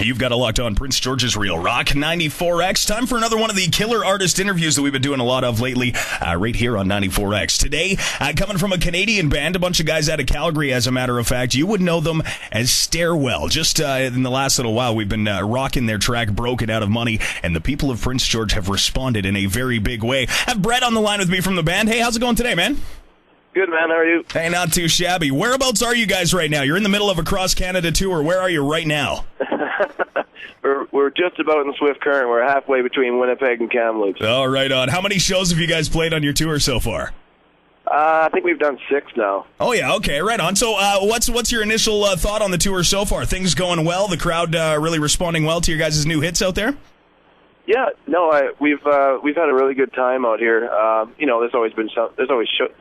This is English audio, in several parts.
You've got a Locked On Prince George's Real Rock 94X. Time for another one of the killer artist interviews that we've been doing a lot of lately, right here on 94X. Today, coming from a Canadian band, a bunch of guys out of Calgary, as a matter of fact. You would know them as STAREWELL. Just in the last little while, we've been rocking their track Broken Out of Money, and the people of Prince George have responded in a very big way. I have Brett on the line with me from the band. Hey, how's it going today, man? Good, man. How are you? Hey, not too shabby. Whereabouts are you guys right now? You're in the middle of a cross-Canada tour. Where are you right now? We're just about in Swift Current. We're halfway between Winnipeg and Kamloops. Oh, right on. How many shows have you guys played on your tour so far? I think we've done 6 now. Oh, yeah, okay, right on. So what's your initial thought on the tour so far? Things going well? The crowd really responding well to your guys' new hits out there? Yeah, no, we've had a really good time out here. There's always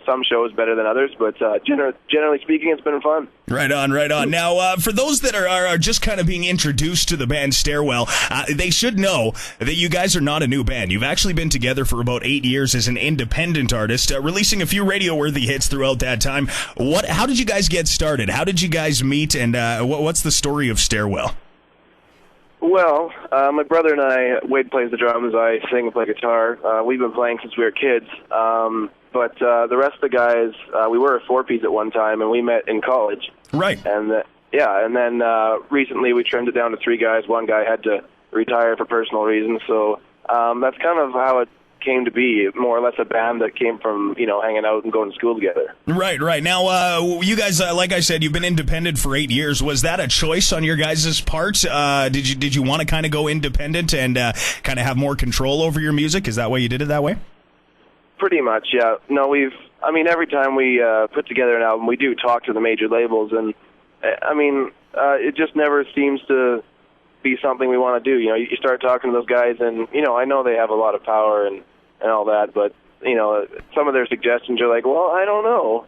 some shows better than others, but generally speaking, it's been fun. Right on, right on. Now, for those that are just kind of being introduced to the band STAREWELL, they should know that you guys are not a new band. You've actually been together for about 8 years as an independent artist, releasing a few radio-worthy hits throughout that time. How did you guys get started? How did you guys meet, and what's the story of STAREWELL? Well, my brother and I, Wade plays the drums, I sing and play guitar. We've been playing since we were kids. But the rest of the guys, we were a 4-piece at one time, and we met in college. Right. And then recently we trimmed it down to 3 guys. One guy had to retire for personal reasons, so that's kind of how it came to be, more or less a band that came from, hanging out and going to school together. Right. Now, you guys, like I said, you've been independent for 8 years. Was that a choice on your guys' part? Did you want to kind of go independent and kind of have more control over your music? Is that why you did it that way? Pretty much, yeah. No, every time we put together an album, we do talk to the major labels, and it just never seems to be something we want to do. You start talking to those guys, and I know they have a lot of power and all that, but some of their suggestions are like, well, I don't know.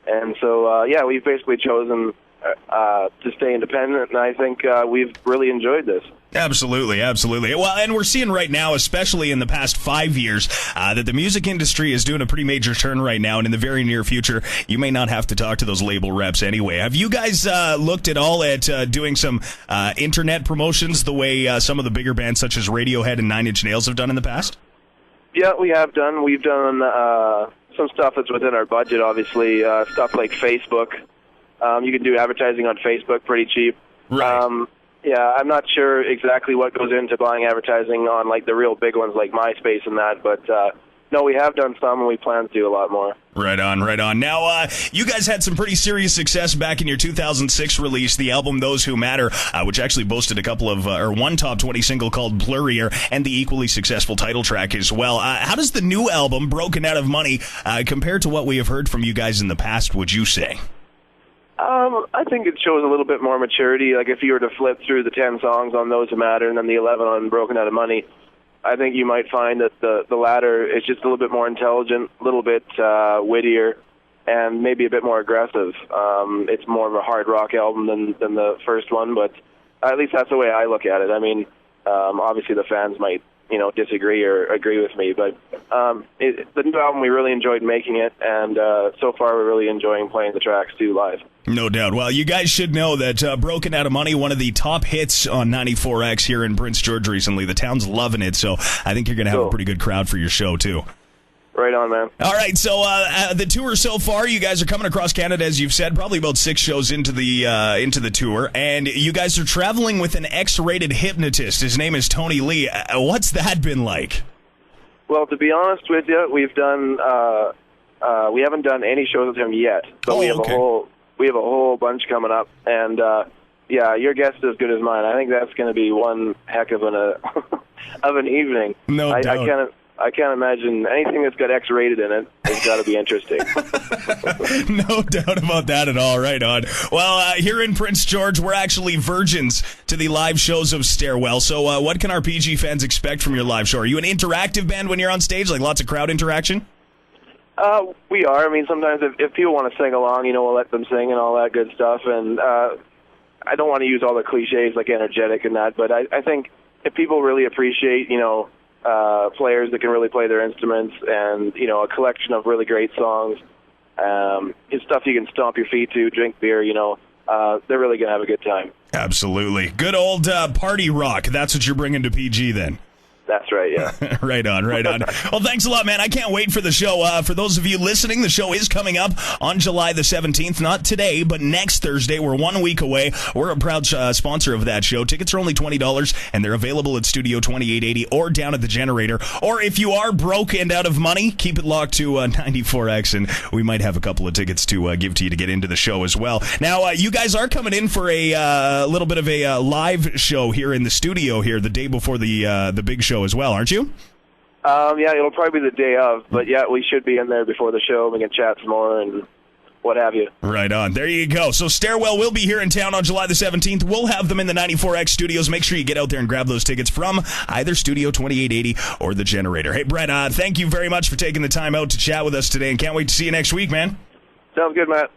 And so we've basically chosen to stay independent, and I think we've really enjoyed this. Absolutely. Well, and we're seeing right now, especially in the past 5 years, that the music industry is doing a pretty major turn right now, and in the very near future, you may not have to talk to those label reps anyway. Have you guys looked at all at doing some internet promotions the way some of the bigger bands such as Radiohead and 9 Inch Nails have done in the past? Yeah, we have done. We've done some stuff that's within our budget, obviously, stuff like Facebook. You can do advertising on Facebook pretty cheap. Right. I'm not sure exactly what goes into buying advertising on like the real big ones like MySpace and that, but no, we have done some, and we plan to do a lot more. Right on. Now, you guys had some pretty serious success back in your 2006 release, the album Those Who Matter, which actually boasted a couple of, one top 20 single called Blurrier, and the equally successful title track as well. How does the new album, Broken Out of Money, compare to what we have heard from you guys in the past, would you say? I think it shows a little bit more maturity. Like if you were to flip through the 10 songs on Those Who Matter and then the 11 on Broken Out of Money, I think you might find that the latter is just a little bit more intelligent, a little bit wittier, and maybe a bit more aggressive. It's more of a hard rock album than the first one, but at least that's the way I look at it. I mean, obviously the fans might disagree or agree with me, but the new album, we really enjoyed making it, and so far we're really enjoying playing the tracks too live. No doubt. Well, you guys should know that Broken Out of Money, one of the top hits on 94X here in Prince George recently. The town's loving it, so I think you're going to have a pretty good crowd for your show, too. Right on, man. All right, so the tour so far, you guys are coming across Canada, as you've said, probably about 6 shows into the tour, and you guys are traveling with an X-rated hypnotist. His name is Tony Lee. What's that been like? Well, to be honest with you, we've done we haven't done any shows with him yet, but we have a whole bunch coming up, and your guess is as good as mine. I think that's going to be one heck of an evening. No doubt. I can't imagine anything that's got X-rated in it. It's got to be interesting. No doubt about that at all. Right on. Well, here in Prince George, we're actually virgins to the live shows of STAREWELL. So what can our PG fans expect from your live show? Are you an interactive band when you're on stage, like lots of crowd interaction? We are. I mean, sometimes if people want to sing along, we'll let them sing and all that good stuff. And I don't want to use all the cliches like energetic and that, but I think if people really appreciate, players that can really play their instruments and, a collection of really great songs, it's stuff you can stomp your feet to, drink beer, they're really going to have a good time. Absolutely. Good old party rock. That's what you're bringing to PG then. That's right, yeah. Right on, right on. Well, thanks a lot, man. I can't wait for the show. For those of you listening, the show is coming up on July the 17th. Not today, but next Thursday. We're 1 week away. We're a proud sponsor of that show. Tickets are only $20, and they're available at Studio 2880 or down at the Generator. Or if you are broke and out of money, keep it locked to 94X, and we might have a couple of tickets to give to you to get into the show as well. Now, you guys are coming in for a little bit of a live show here in the studio here the day before the big show as well, aren't you? Yeah, it'll probably be the day of, but yeah, we should be in there before the show. We can chat some more and what have you. Right on. There you go. So Stairwell will be here in town on July the 17th. We'll have them in the 94X studios. Make sure you get out there and grab those tickets from either Studio 2880 or the Generator. Hey, Brett, thank you very much for taking the time out to chat with us today, and can't wait to see you next week, man. Sounds good, Matt.